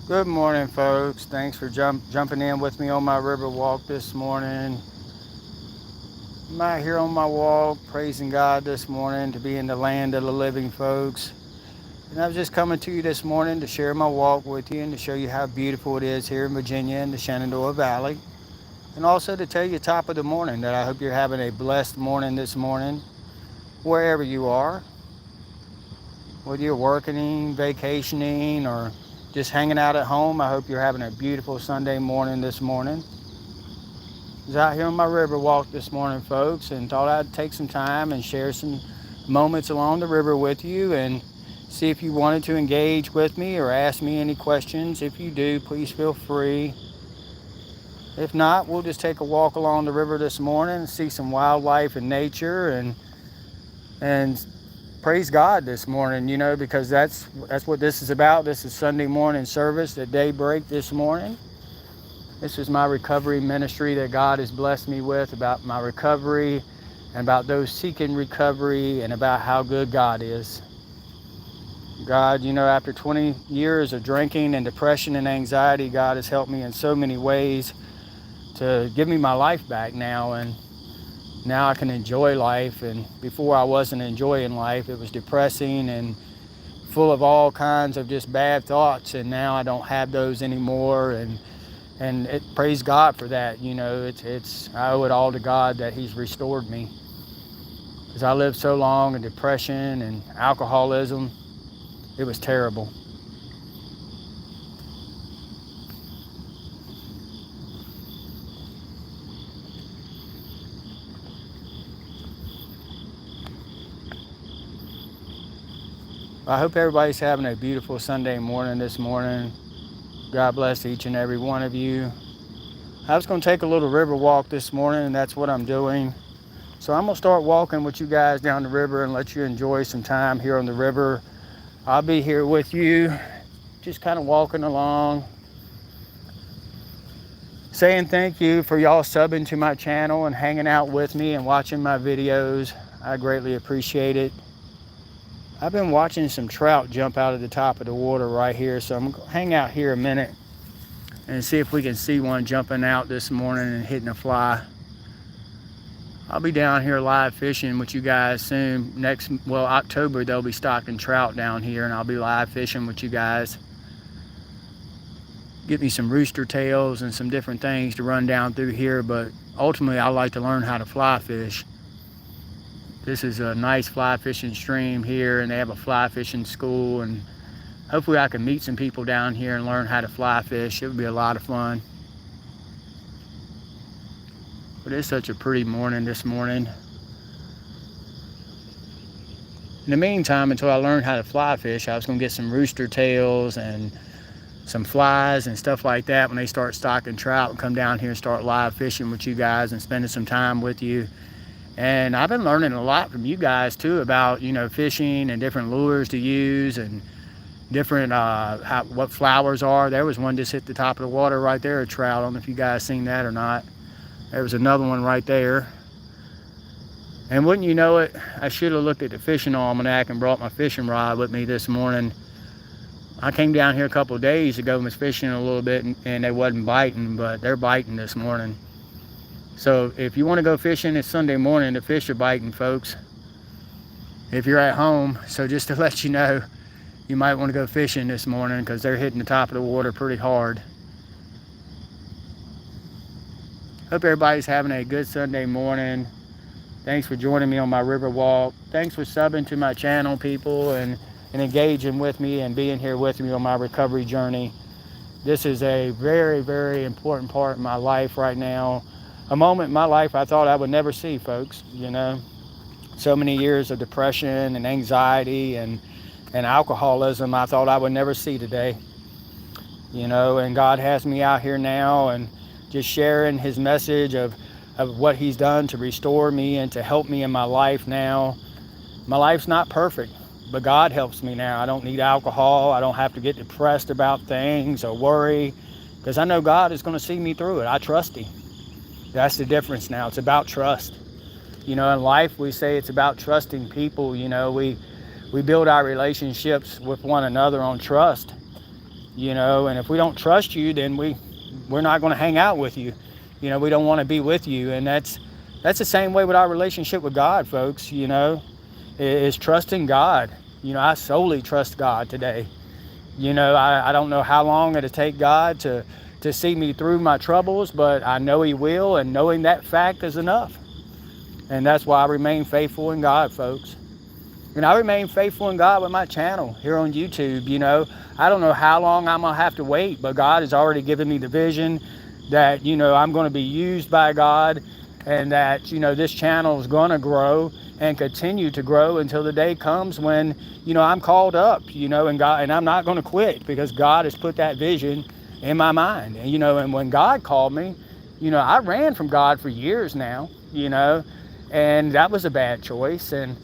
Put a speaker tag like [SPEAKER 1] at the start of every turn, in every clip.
[SPEAKER 1] Good morning, folks. Thanks for jumping in with me on my river walk this morning. I'm out here on my walk, praising God this morning to be in the land of the living, folks. And I was just coming to you this morning to share my walk with you and to show you how beautiful it is here in Virginia in the Shenandoah Valley. And also to tell you top of the morning that I hope you're having a blessed morning this morning, wherever you are, whether you're working, vacationing, or just hanging out at home. I hope you're having a beautiful Sunday morning this morning. I was out here on my river walk this morning, folks, and thought I'd take some time and share some moments along the river with you and see if you wanted to engage with me or ask me any questions. If you do, please feel free. If not, we'll just take a walk along the river this morning and see some wildlife and nature and praise God this morning, because that's what this is about. This is Sunday morning service at daybreak this morning. This is my recovery ministry that God has blessed me with, about my recovery and about those seeking recovery and about how good God is. God, after 20 years of drinking and depression and anxiety, God has helped me in so many ways to give me my life back now, and now I can enjoy life. And before I wasn't enjoying life, it was depressing and full of all kinds of just bad thoughts, and now I don't have those anymore, and praise God for that. It's I owe it all to God that He's restored me, because I lived so long in depression and alcoholism. It was terrible. I hope everybody's having a beautiful Sunday morning this morning. God bless each and every one of you. I was going to take a little river walk this morning, and that's what I'm doing. So I'm going to start walking with you guys down the river and let you enjoy some time here on the river. I'll be here with you, just kind of walking along, saying thank you for y'all subbing to my channel and hanging out with me and watching my videos. I greatly appreciate it. I've been watching some trout jump out of the top of the water right here, so I'm going to hang out here a minute and see if we can see one jumping out this morning and hitting a fly. I'll be down here live fishing with you guys soon. October, they'll be stocking trout down here, and I'll be live fishing with you guys. Get me some rooster tails and some different things to run down through here, but ultimately I like to learn how to fly fish. This is a nice fly fishing stream here, and they have a fly fishing school, and hopefully I can meet some people down here and learn how to fly fish. It would be a lot of fun. But it's such a pretty morning this morning. In the meantime, until I learned how to fly fish, I was going to get some rooster tails and some flies and stuff like that when they start stocking trout, and come down here and start live fishing with you guys and spending some time with you. And I've been learning a lot from you guys too about, fishing and different lures to use and different, what flowers are. There was one just hit the top of the water right there, a trout. I don't know if you guys seen that or not. There was another one right there. And wouldn't you know it, I should have looked at the fishing almanac and brought my fishing rod with me this morning. I came down here a couple of days ago and was fishing a little bit, and they wasn't biting, but they're biting this morning. So if you want to go fishing, it's Sunday morning. The fish are biting, folks, if you're at home. So just to let you know, you might want to go fishing this morning, because they're hitting the top of the water pretty hard. Hope everybody's having a good Sunday morning. Thanks for joining me on my river walk. Thanks for subbing to my channel, people, and engaging with me and being here with me on my recovery journey. This is a very, very important part of my life right now. A moment in my life I thought I would never see, folks. So many years of depression and anxiety and alcoholism I thought I would never see today. And God has me out here now and just sharing His message of what He's done to restore me and to help me in my life now. My life's not perfect, but God helps me now. I don't need alcohol. I don't have to get depressed about things or worry, because I know God is going to see me through it. I trust Him. That's the difference now. It's about trust. In life we say it's about trusting people. We build our relationships with one another on trust. and if we don't trust you, then we're not going to hang out with you. We don't want to be with you. And that's the same way with our relationship with God, folks, is trusting God. I solely trust God today. I don't know how long it'll take God to see me through my troubles, but I know he will, and knowing that fact is enough. And that's why I remain faithful in God, folks. And I remain faithful in God with my channel here on YouTube. I don't know how long I'm going to have to wait, but God has already given me the vision that, I'm going to be used by God, and that, this channel is going to grow and continue to grow until the day comes when, I'm called up, and God, and I'm not going to quit, because God has put that vision in my mind. And, and when God called me, I ran from God for years now, and that was a bad choice. And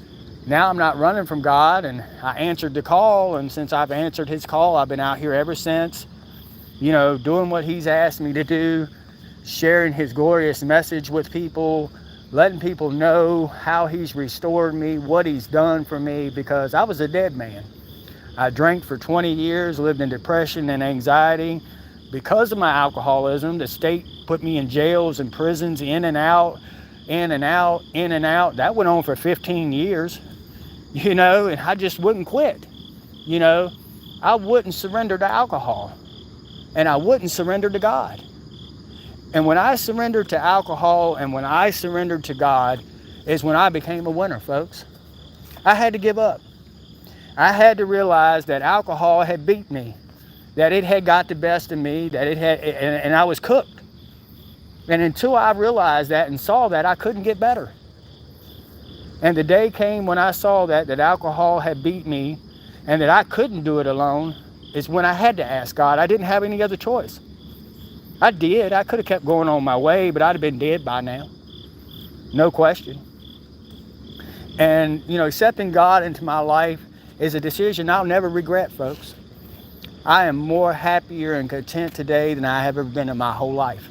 [SPEAKER 1] now I'm not running from God, and I answered the call. And since I've answered his call, I've been out here ever since, doing what he's asked me to do, sharing his glorious message with people, letting people know how he's restored me, what he's done for me, because I was a dead man. I drank for 20 years, lived in depression and anxiety. Because of my alcoholism, the state put me in jails and prisons, in and out, in and out, in and out. That went on for 15 years, and I just wouldn't quit. I wouldn't surrender to alcohol, and I wouldn't surrender to God. And when I surrendered to alcohol and when I surrendered to God is when I became a winner, folks. I had to give up. I had to realize that alcohol had beat me, that it had got the best of me, that it had, and I was cooked. And until I realized that and saw that, I couldn't get better. And the day came when I saw that alcohol had beat me and that I couldn't do it alone, is when I had to ask God. I didn't have any other choice. I did. I could have kept going on my way, but I'd have been dead by now. No question. And, accepting God into my life is a decision I'll never regret, folks. I am more happier and content today than I have ever been in my whole life.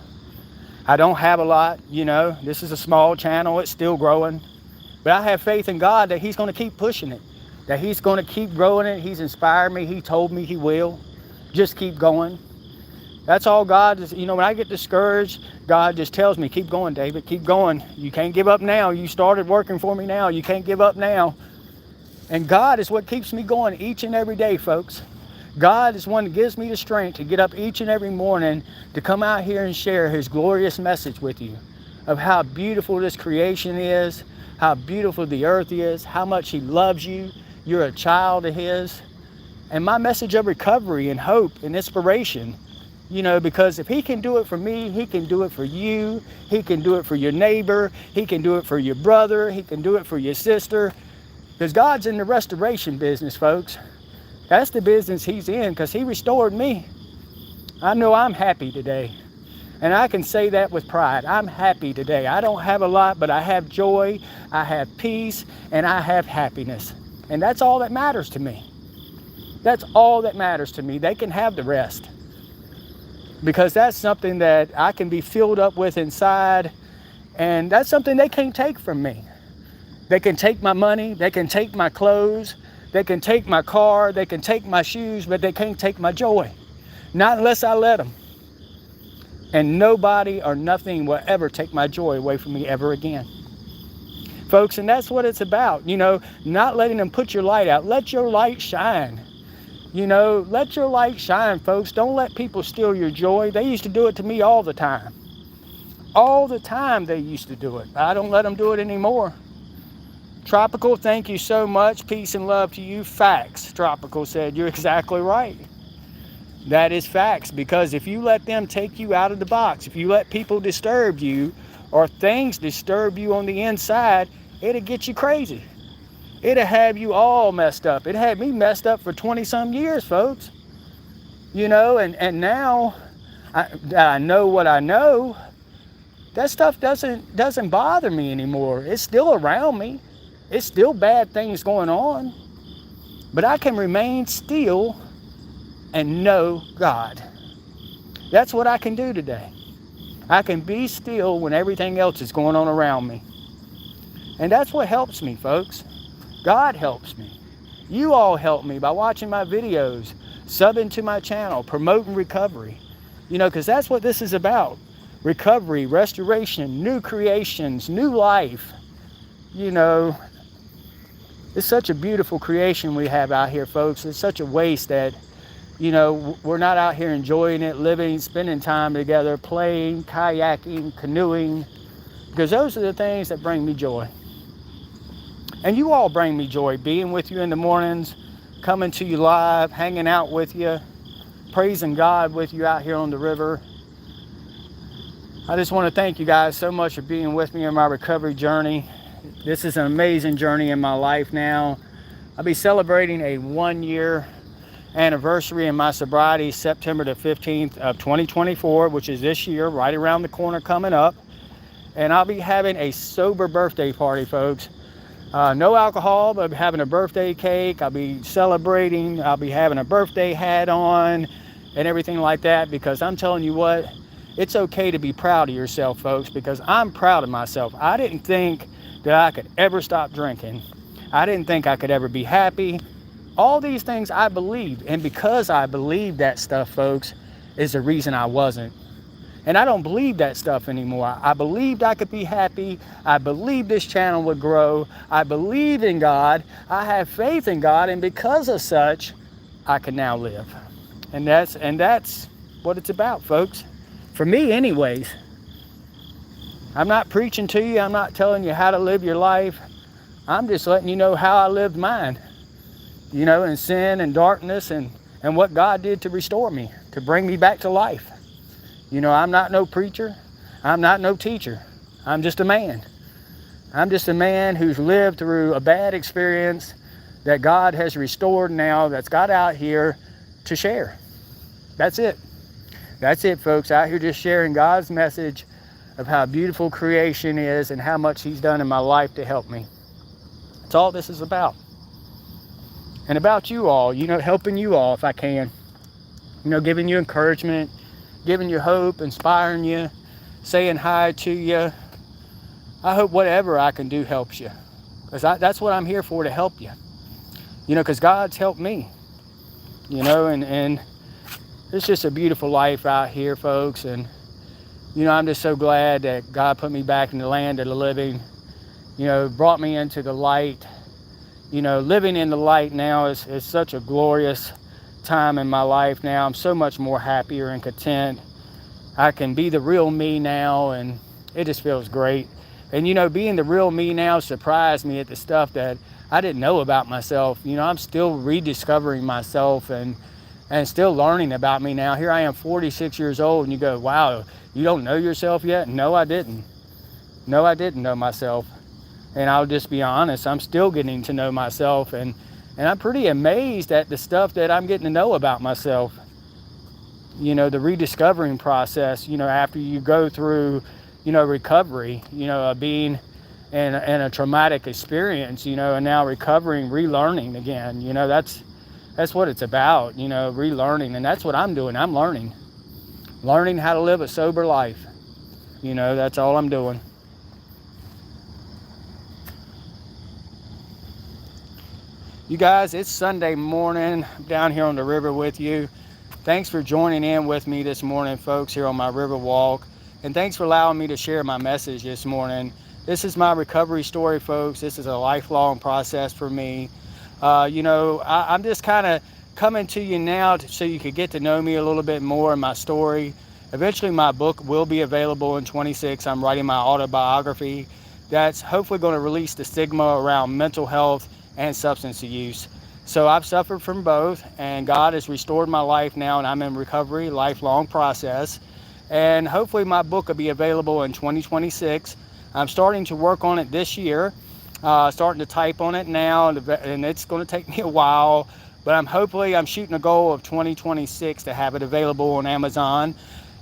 [SPEAKER 1] I don't have a lot, This is a small channel. It's still growing. But I have faith in God that he's going to keep pushing it, that he's going to keep growing it. He's inspired me. He told me he will. Just keep going. That's all God is. When I get discouraged, God just tells me, keep going, David, keep going. You can't give up now. You started working for me now. You can't give up now. And God is what keeps me going each and every day, folks. God is one that gives me the strength to get up each and every morning to come out here and share his glorious message with you of how beautiful this creation is, how beautiful the earth is, how much he loves you. You're a child of his. And my message of recovery and hope and inspiration, because if he can do it for me, he can do it for you. He can do it for your neighbor. He can do it for your brother. He can do it for your sister. Because God's in the restoration business, folks. That's the business he's in, because he restored me. I know I'm happy today. And I can say that with pride. I'm happy today. I don't have a lot, but I have joy, I have peace, and I have happiness. And that's all that matters to me. That's all that matters to me. They can have the rest. Because that's something that I can be filled up with inside, and that's something they can't take from me. They can take my money, they can take my clothes, they can take my car, they can take my shoes, but they can't take my joy. Not unless I let them. And nobody or nothing will ever take my joy away from me ever again. Folks, and that's what it's about, not letting them put your light out. Let your light shine. Let your light shine, folks. Don't let people steal your joy. They used to do it to me all the time. All the time they used to do it. I don't let them do it anymore. Tropical, thank you so much. Peace and love to you. Facts, Tropical said. You're exactly right. That is facts, because if you let them take you out of the box, if you let people disturb you or things disturb you on the inside, it'll get you crazy. It'll have you all messed up. It had me messed up for 20-some years, folks. And now that I know what I know, that stuff doesn't bother me anymore. It's still around me. It's still bad things going on. But I can remain still and know God. That's what I can do today. I can be still when everything else is going on around me. And that's what helps me, folks. God helps me. You all help me by watching my videos, Sub into my channel, promoting recovery. Because that's what this is about. Recovery, restoration, new creations, new life. It's such a beautiful creation we have out here, folks. It's such a waste that, we're not out here enjoying it, living, spending time together, playing, kayaking, canoeing, because those are the things that bring me joy. And you all bring me joy, being with you in the mornings, coming to you live, hanging out with you, praising God with you out here on the river. I just want to thank you guys so much for being with me in my recovery journey. This is an amazing journey in my life now. I'll be celebrating a 1-year anniversary in my sobriety, September the 15th of 2024, which is this year, right around the corner coming up. And I'll be having a sober birthday party, folks. No alcohol, but I'll be having a birthday cake. I'll be celebrating. I'll be having a birthday hat on and everything like that, because I'm telling you what, it's okay to be proud of yourself, folks, because I'm proud of myself. I didn't think that I could ever stop drinking. I didn't think I could ever be happy. All these things I believed, and because I believed that stuff, folks, is the reason I wasn't. And I don't believe that stuff anymore. I believed I could be happy. I believed this channel would grow. I believe in God. I have faith in God. And because of such, I can now live. And that's what it's about, folks. For me, anyways. I'm not preaching to you. I'm not telling you how to live your life. I'm just letting you know how I lived mine. In sin and darkness, and what God did to restore me, to bring me back to life. I'm not no preacher. I'm not no teacher. I'm just a man. I'm just a man who's lived through a bad experience that God has restored now, that's got out here to share. That's it. That's it, folks. Out here just sharing God's message of how beautiful creation is and how much He's done in my life to help me. That's all this is about. And about you all, helping you all if I can. Giving you encouragement, giving you hope, inspiring you, saying hi to you. I hope whatever I can do helps you. Because that's what I'm here for, to help you. Because God's helped me. And it's just a beautiful life out here, folks. And, I'm just so glad that God put me back in the land of the living. Brought me into the light. Living in the light now is such a glorious time in my life now. I'm so much more happier and content. I can be the real me now, and it just feels great. And being the real me now surprised me at the stuff that I didn't know about myself. I'm still rediscovering myself and still learning about me now. Here I am, 46 years old, and you go, wow, you don't know yourself yet? No, I didn't. No, I didn't know myself. And I'll just be honest, I'm still getting to know myself, and I'm pretty amazed at the stuff that I'm getting to know about myself. The rediscovering process, after you go through, recovery, being in a traumatic experience, and now recovering, relearning again, that's what it's about, relearning. And that's what I'm doing. I'm learning how to live a sober life. That's all I'm doing. You guys, it's Sunday morning. I'm down here on the river with you. Thanks for joining in with me this morning, folks, here on my river walk. And thanks for allowing me to share my message this morning. This is my recovery story, folks. This is a lifelong process for me. I'm just kind of coming to you now so you could get to know me a little bit more and my story. Eventually, my book will be available in 26. I'm writing my autobiography that's hopefully going to release the stigma around mental health and substance use. So I've suffered from both, and God has restored my life now, and I'm in recovery, lifelong process. And hopefully my book will be available in 2026. I'm starting to work on it this year, starting to type on it now, and it's going to take me a while, but I'm shooting a goal of 2026 to have it available on Amazon,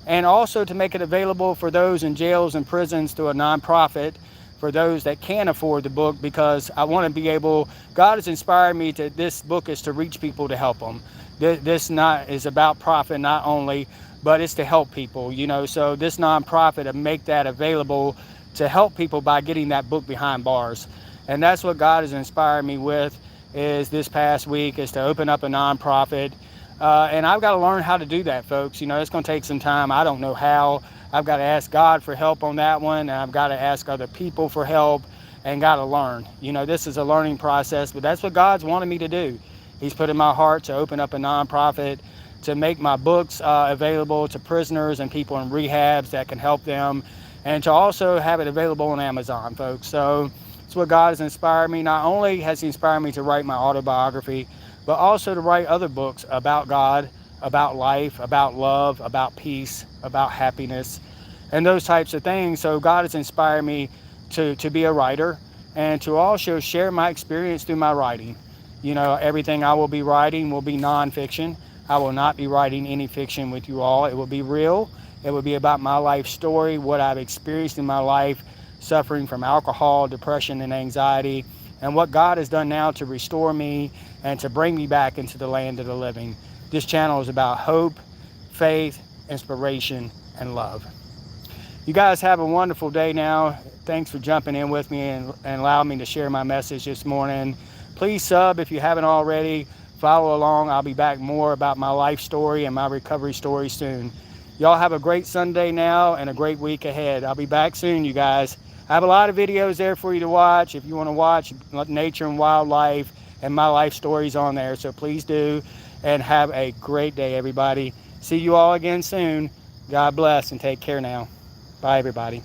[SPEAKER 1] and also to make it available for those in jails and prisons through a nonprofit, for those that can't afford the book, because I want to be able, God has inspired me to, this book is to reach people, to help them. This not is about profit not only, but it's to help people, so this nonprofit to make that available to help people by getting that book behind bars. And that's what God has inspired me with, is this past week is to open up a nonprofit And I've got to learn how to do that, folks. It's going to take some time. I don't know how. I've got to ask God for help on that one, and I've got to ask other people for help and got to learn. This is a learning process, but that's what God's wanted me to do. He's put in my heart to open up a nonprofit, to make my books available to prisoners and people in rehabs that can help them, and to also have it available on Amazon, folks. So it's what God has inspired me. Not only has He inspired me to write my autobiography, but also to write other books about God, about life, about love, about peace, about happiness, and those types of things. So God has inspired me to be a writer and to also share my experience through my writing. Everything I will be writing will be nonfiction. I will not be writing any fiction with you all. It will be real. It will be about my life story, what I've experienced in my life, suffering from alcohol, depression, and anxiety, and what God has done now to restore me and to bring me back into the land of the living. This channel is about hope, faith, inspiration, and love. You guys have a wonderful day now. Thanks for jumping in with me and allowing me to share my message this morning. Please sub if you haven't already. Follow along. I'll be back more about my life story and my recovery story soon. Y'all have a great Sunday now and a great week ahead. I'll be back soon, you guys. I have a lot of videos there for you to watch. If you want to watch nature and wildlife and my life stories on there, so please do. And have a great day, everybody. See you all again soon. God bless and take care now. Bye, everybody.